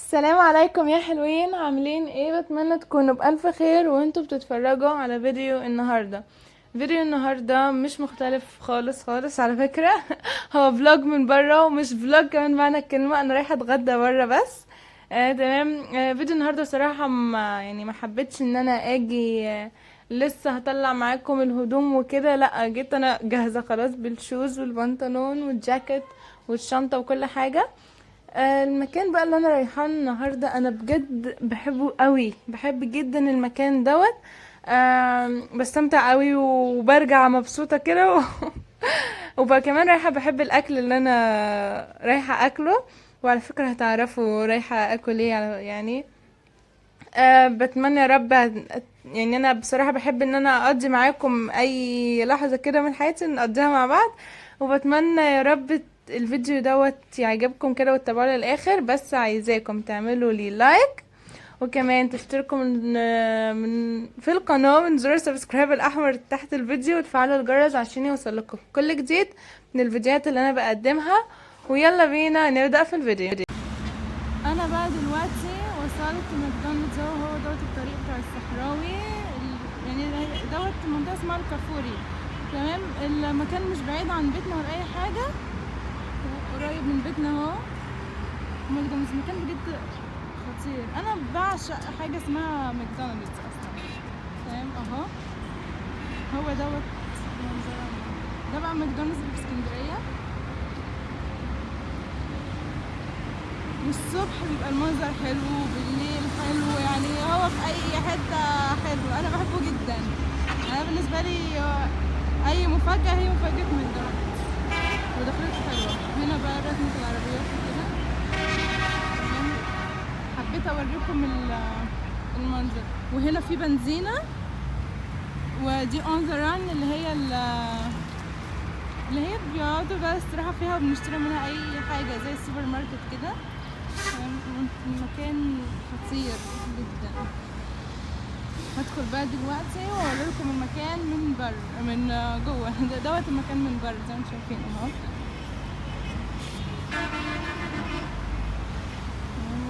السلام عليكم يا حلوين، عاملين ايه؟ بتمنى تكونوا بألف خير وانتوا بتتفرجوا على فيديو النهاردة. فيديو النهاردة مش مختلف خالص خالص على فكرة. هو فلوج من برا ومش فلوج كمان معنى الكلمة. انا رايحة اتغدى برا بس. تمام. فيديو النهاردة صراحة ما حبيتش ان انا اجي. لسه هطلع معاكم الهدوم وكده، لا جيت انا جاهزة خلاص بالشوز والبنطلون والجاكيت والشنطة وكل حاجة. المكان بقى اللي انا رايحاه النهارده انا بجد بحبه قوي، بحب جدا المكان دوت. بستمتع قوي وبرجع مبسوطه كده وبقى كمان رايحه بحب الاكل اللي انا رايحه اكله. وعلى فكره هتعرفوا رايحه اكل ايه يعني. بتمنى يا رب يعني انا بصراحه بحب ان انا اقضي معاكم اي لحظه كده من حياتي نقضيها مع بعض. وبتمنى يا رب الفيديو دوت يعجبكم كده وتتابعوا للاخر. بس عايزاكم تعملوا لي لايك، وكمان تشتركوا من في القناه من زر السبسكرايب الاحمر تحت الفيديو، وتفعلوا الجرس عشان يوصلكم كل جديد من الفيديوهات اللي انا بقدمها. ويلا بينا نبدا في الفيديو. انا بقى دلوقتي وصلت ماكدونالدز، هو دوت الطريق بتاع الصحراوي. يعني دوت منطقه اسمها الكافوري. تمام. المكان مش بعيد عن بيتنا ولا اي حاجه، قريب من بيتنا اهو. ماكدونالدز مكان بجد خطير، انا بعشق حاجه اسمها ماكدونالدز اصلا. تمام اهو. هو دوت منظره. ده بقى ماكدونالدز اللي في اسكندريه. والصبح بيبقى المنظر حلو، بالليل حلو، يعني هو في اي حته حلو. انا بحبه جدا. انا بالنسبه لي اي مفاجاه هي مفاجاه ماكدونالدز. ودخلته حلوه. هنا بقى ركنة العربيات وكده. تمام. حبيت اوريكم المنظر. وهنا في بنزينه، ودي اون ذا ران اللي هي بيقعدوا بقى استراحه فيها وبنشتري منها اي حاجه زي السوبر ماركت كده. مكان خطير جدا. هدخل بقى دلوقتي واوريلكم المكان من بره من جوه. دوت المكان من بره زي ما انتم شايفين اهو.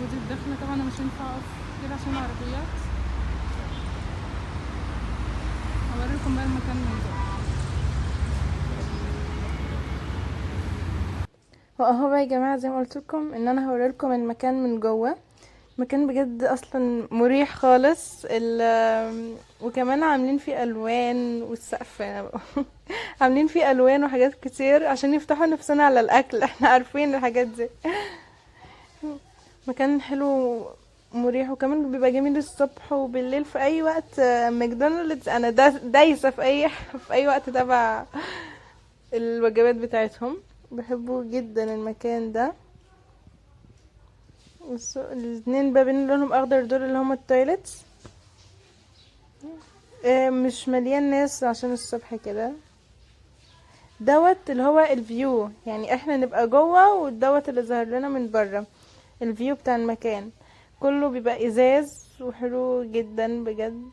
ودي الدخله. طبعا انا مش هينفع اقف كده عشان العربيات. هوريلكم بقى المكان من جوه. واهو بقى يا جماعه زي ما قلت لكم ان انا هوريلكم المكان من جوه. مكان بجد اصلا مريح خالص. وكمان عاملين فيه الوان، والسقف عاملين فيه الوان وحاجات كتير عشان يفتحوا نفسنا على الاكل. احنا عارفين الحاجات دي. مكان حلو مريح، وكمان بيبقى جميل الصبح وبالليل في اي وقت. ماكدونالدز انا دايسه في اي في اي وقت تبع الوجبات بتاعتهم. بحبه جدا المكان ده. الاتنين بابين اللي لونهم اخضر دول اللي هما التويلتس. مش مليان ناس عشان الصبح كده. دوت اللي هو الفيو، يعني احنا نبقى جوه ودوت اللي ظهر لنا من بره. الفيو بتاع المكان كله بيبقى ازاز وحلو جدا بجد.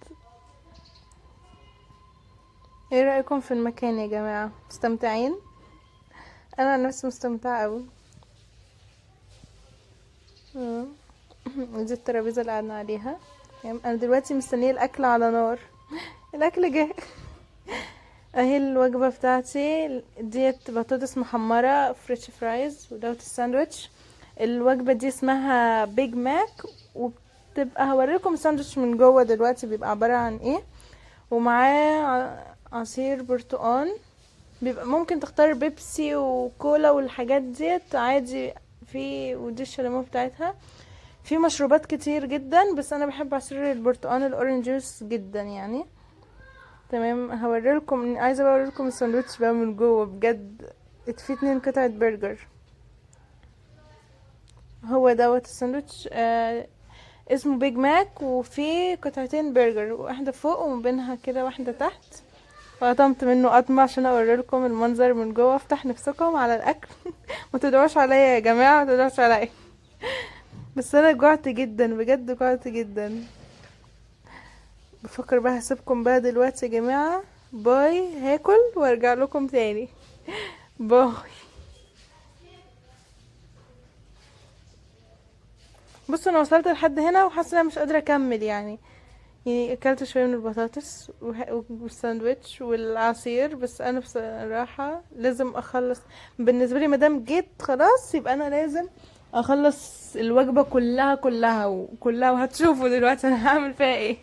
ايه رأيكم في المكان يا جماعة؟ مستمتعين؟ انا عن نفسي مستمتعة اوي. دي الترابيزة اللي قعدنا عليها. تمام، انا دلوقتي مستنية الاكل على نار. الاكل جاي. اهي الوجبة بتاعتي ديت بطاطس محمرة فريتش فرايز، ودوت الساندوتش. الوجبة دي اسمها بيج ماك. وبتبقى هوريكم الساندوتش من جوه دلوقتي بيبقى عبارة عن ايه. ومعاه عصير برتقان. بيبقى ممكن تختار بيبسي وكولا والحاجات ديت عادي. ودي الشاليمو بتاعتها. في مشروبات كتير جدا، بس انا بحب عصير البرتقان الاورنج جوس جدا يعني. تمام. عايزه اوريلكم الساندوتش بقى من جوه بجد. فيه 2 قطعه برجر. هو دوت الساندوتش اسمه بيج ماك، وفيه قطعتين برجر، واحده فوق وبينها كده واحده تحت. وقطمت منه قطمه عشان اوريلكم المنظر من جوه. افتح نفسكم على الاكل. ما تدعوش عليا يا جماعه، ما تدعوش عليا. بس انا جوعت جدا بجد، جوعت جدا. بفكر بقى هسيبكم بقى دلوقتي يا جماعه. باي. هاكل وارجع لكم تاني. باي. بصوا انا وصلت لحد هنا وحاسه ان انا مش قادره اكمل يعني اكلت شويه من البطاطس والساندوتش والعصير، بس انا بصراحه لازم اخلص. بالنسبه لي مادام جيت خلاص يبقى انا لازم اخلص الوجبه كلها كلها وكلها، وهتشوفوا دلوقتي انا هعمل فيها ايه.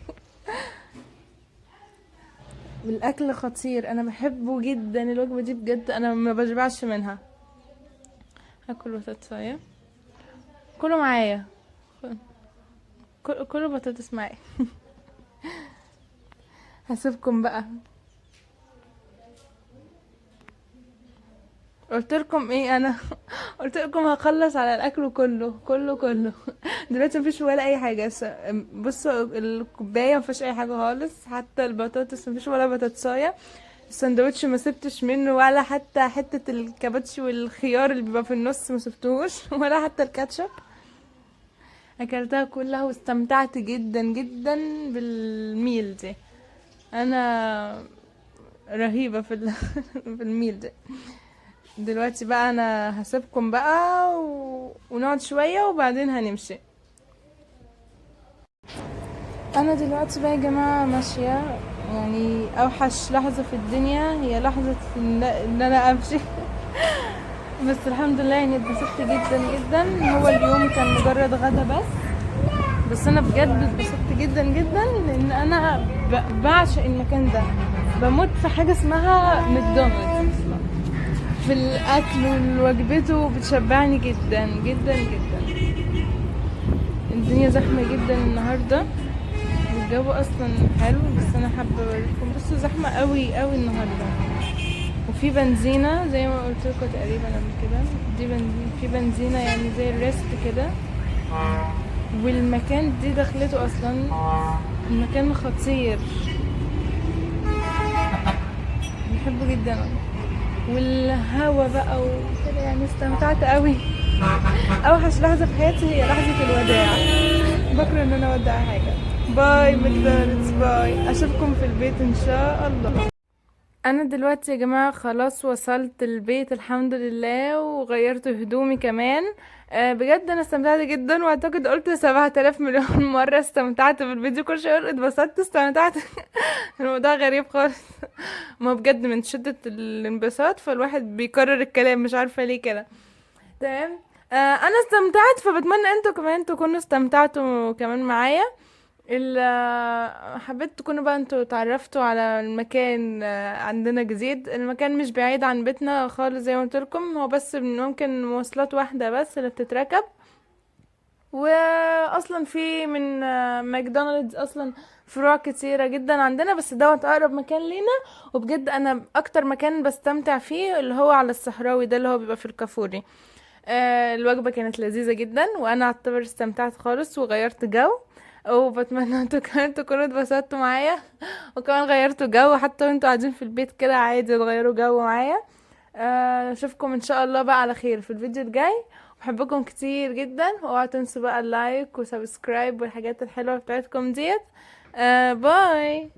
الاكل خطير، انا بحبه جدا الوجبه دي بجد، انا ما بشبعش منها. هاكل بطاطسايه، كله معايا، كله بطاطس معايا. هسيبكم بقى. قلت لكم ايه انا؟ قلت لكم هخلص على الاكل كله كله كله. دلوقتي مفيش ولا اي حاجه. بصوا الكوبايه مفيش اي حاجه خالص، حتى البطاطس مفيش ولا بطاطسايه. الساندوتش ما سبتش منه ولا حتى حته الكابوتشي والخيار اللي بيبقى في النص ما سبتهوش. ولا حتى الكاتشب. اكلتها كلها واستمتعت جدا جدا بالميل دي. انا رهيبه في الميل دي. دلوقتي بقى انا هسيبكم بقى ونقعد شوية وبعدين هنمشي. انا دلوقتي بقى يا جماعة ماشية، يعني اوحش لحظة في الدنيا هي لحظة ان انا امشي. بس الحمد لله يعني اتبسطت جدا جدا. هو اليوم كان مجرد غدا بس انا بجد اتبسطت جدا جدا لان انا بعشق المكان ده. بموت في حاجة اسمها ماكدونالدز في الاكل، ووجبته بتشبعني جدا جدا جدا. الدنيا زحمه جدا النهارده والجو اصلا حلو، بس انا حابه اوريكم. بصوا زحمه قوي قوي النهارده، وفي بنزينه زي ما قلت لكم تقريبا قبل كده. دي بنزين، في بنزينه يعني زي الريست كده. والمكان دي دخلته اصلا المكان خطير، بحبه جدا. والهوا بقى وكده يعني استمتعت قوي. اوحش لحظه في حياتي هي لحظه الوداع. بكره ان انا اودع حاجه. باي ماكدونالدز، باي، اشوفكم في البيت ان شاء الله. انا دلوقتي يا جماعه خلاص وصلت البيت الحمد لله، وغيرت هدومي كمان. بجد انا استمتعت جدا، واعتقد قلت 7000 مليون مره استمتعت بالفيديو. كل شويه اقول اتبسطت استمتعت. الموضوع غريب خالص. ما بجد من شده الانبساط فالواحد بيكرر الكلام، مش عارفه ليه كده. تمام. انا استمتعت، فبتمنى انتوا كمان تكونوا استمتعتوا كمان معايا. حبيت تكونوا بقى انتوا اتعرفتوا على المكان عندنا جديد. المكان مش بعيد عن بيتنا خالص زي ما قلت لكم، هو بس ممكن مواصلات واحدة بس اللي بتتركب. واصلا في من ماكدونالدز اصلا فروع كتيرة جدا عندنا، بس دوت اقرب مكان لينا. وبجد انا اكتر مكان بستمتع فيه اللي هو على الصحراوي ده، اللي هو بيبقى في الكافوري. الوجبة كانت لذيذة جدا، وانا اعتبر استمتعت خالص وغيرت جو. وبتمنى انتوا كمان تكونوا اتبسطتوا معايا، وكمان غيرتوا جو حتى وانتوا قاعدين في البيت كده عادي تغيروا جو معايا. اشوفكم ان شاء الله بقى على خير في الفيديو الجاي. بحبكم كتير جدا، واوعوا تنسوا بقى اللايك وسبسكرايب والحاجات الحلوة بتاعتكم ديت. باي.